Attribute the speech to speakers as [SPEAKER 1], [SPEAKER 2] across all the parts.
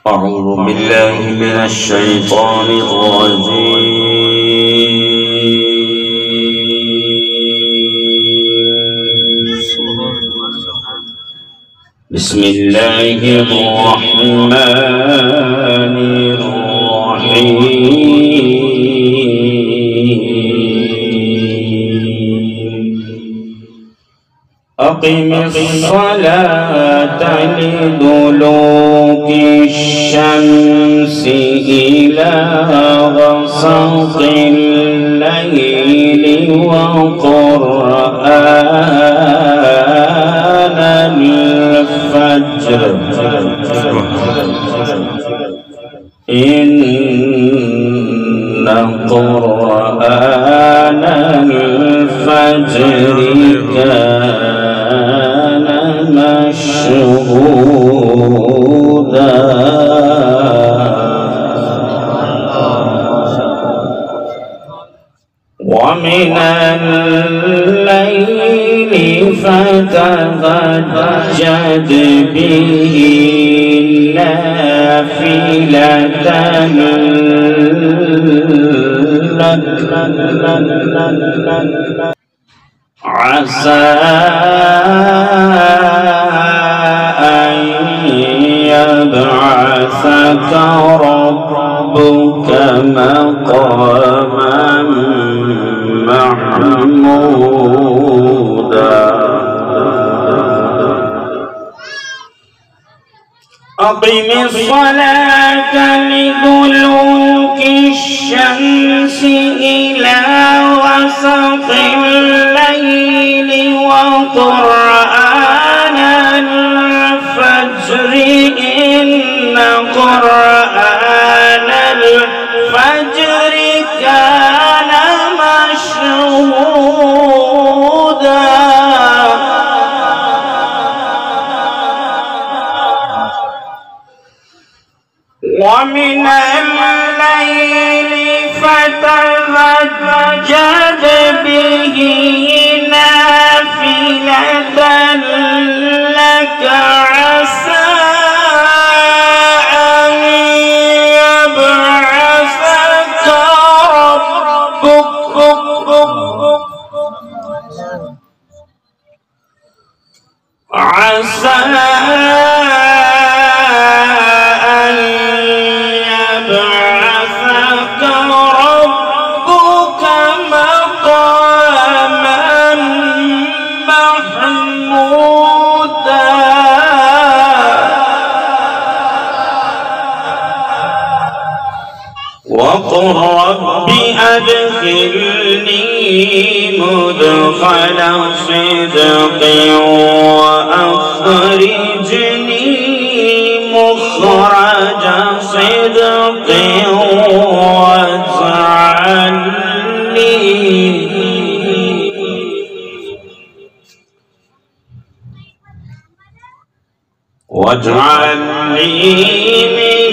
[SPEAKER 1] أعوذ بالله من الشيطان الرجيم. بسم الله الرحمن الرحيم. أقم الصلاة لدلوك الشمس إلى غسق الليل وقرآن الفجر إن قرآن الفجر كان مشهودا ومن الليل فتهجد به نافلة لك عسى أن يبعثك ربك مقاما محمودا. أقم الصلاة لدلوك الشمس إلى غسق الليل وقرآن الفجر إن قرآن الفجر كان مشهودا. ومن الليل فتهجد به نافلة لك عسى أن يبعثك ربك عسى وقل رب أدخلني مدخل صدق وأخرجني مخرج صدق واجعل لي من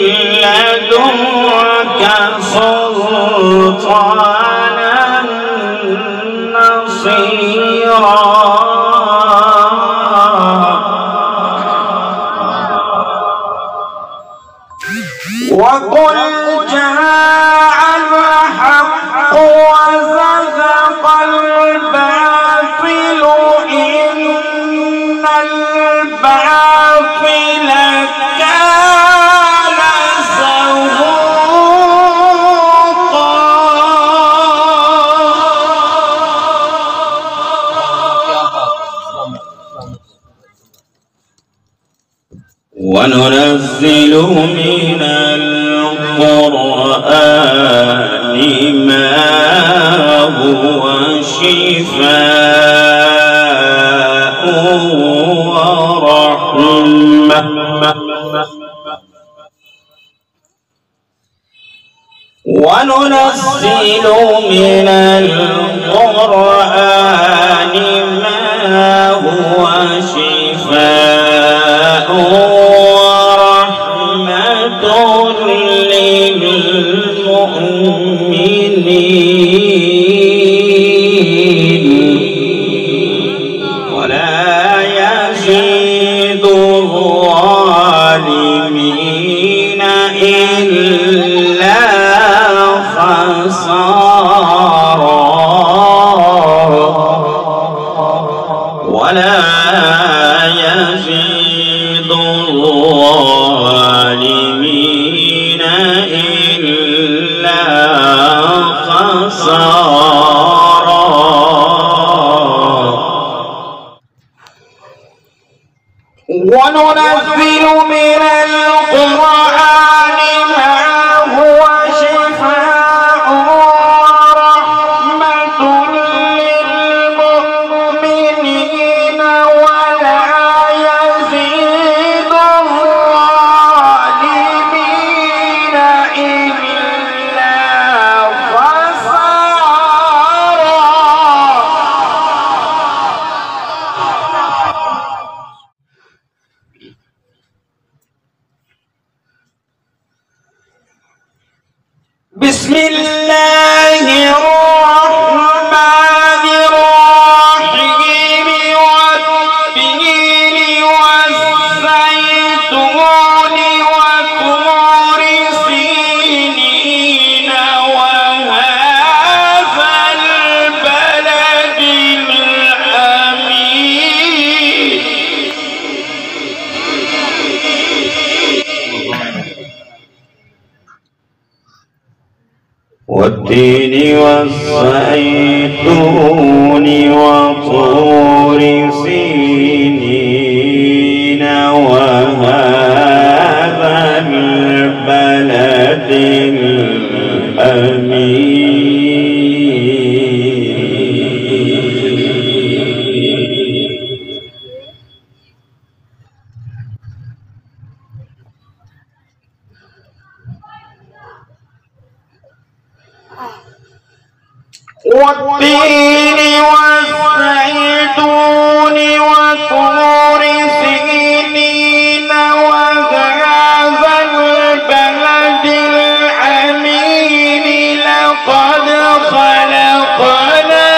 [SPEAKER 1] لدنك سلطانا نصيرا. وقل جاء الحق وزهق الباطل إن الباطل كان زهوقا. وننزل من القرآن ما هو شفاء ورحمة وننزل من القرآن ما هو شفاء ورحمة للمؤمنين ولا يزيد الظالمين إلا خسارا ولا يزيد الظالمين إلا خسارا. وننزل من القرآن ما هو شفاء ورحمة للمؤمنين ولا يزيد الظالمين إلا خسارا. بسم الله الرحمن الرحيم والتين والزيتون وطور سينين وهذا البلد الأمين. والتين والزيتون وطور سينين وهذا البلد الأمين. والتين والزيتون وطور سينين وهذا البلد الأمين لقد خلقنا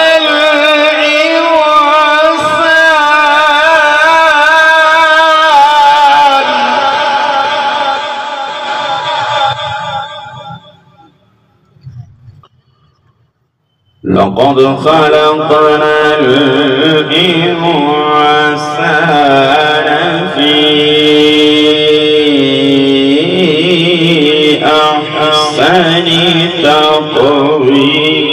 [SPEAKER 1] لقد خلقنا الإنسان في أحسن تقويم.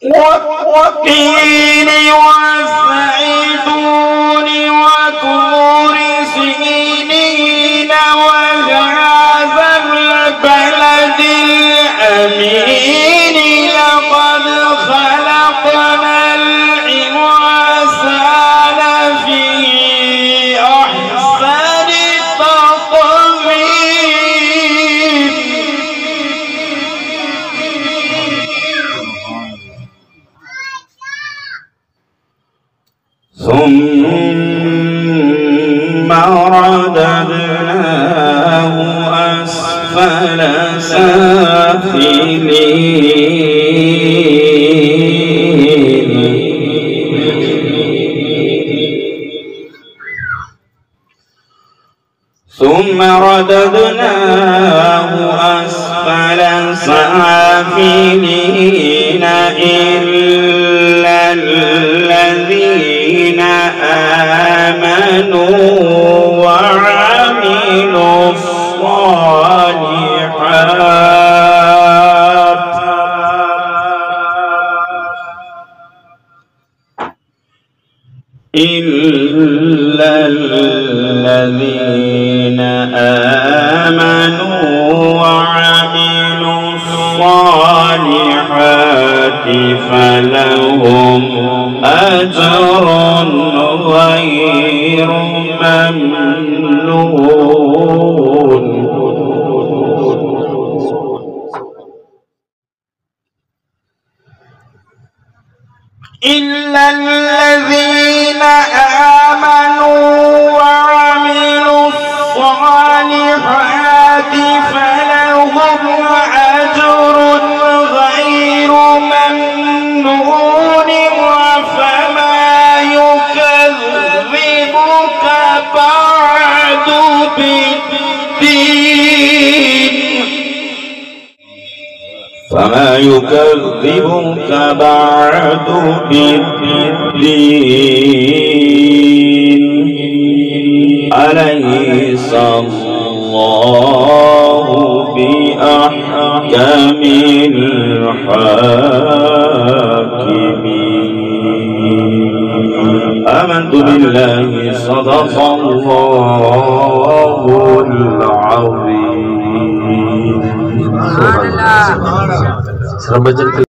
[SPEAKER 1] والتين والزيتون وطور سينين وهذا البلد الأمين لقد خلقنا الإنسان في أحسن تقويم. ثم رددناه أسفل سافلين. ثم رددناه أسفل سافلين إلا الذين آمنوا وعملوا الصالحات إلا الذين آمنوا وعملوا الصالحات فلهم أجر غير ممنون. إلا الذين آمنوا وعملوا الصالحات فلهم أجر غير الدين فما يكذبك بعد بالدين أليس الله بأحكم الحاكمين آمنت بالله صدق الله العظيم.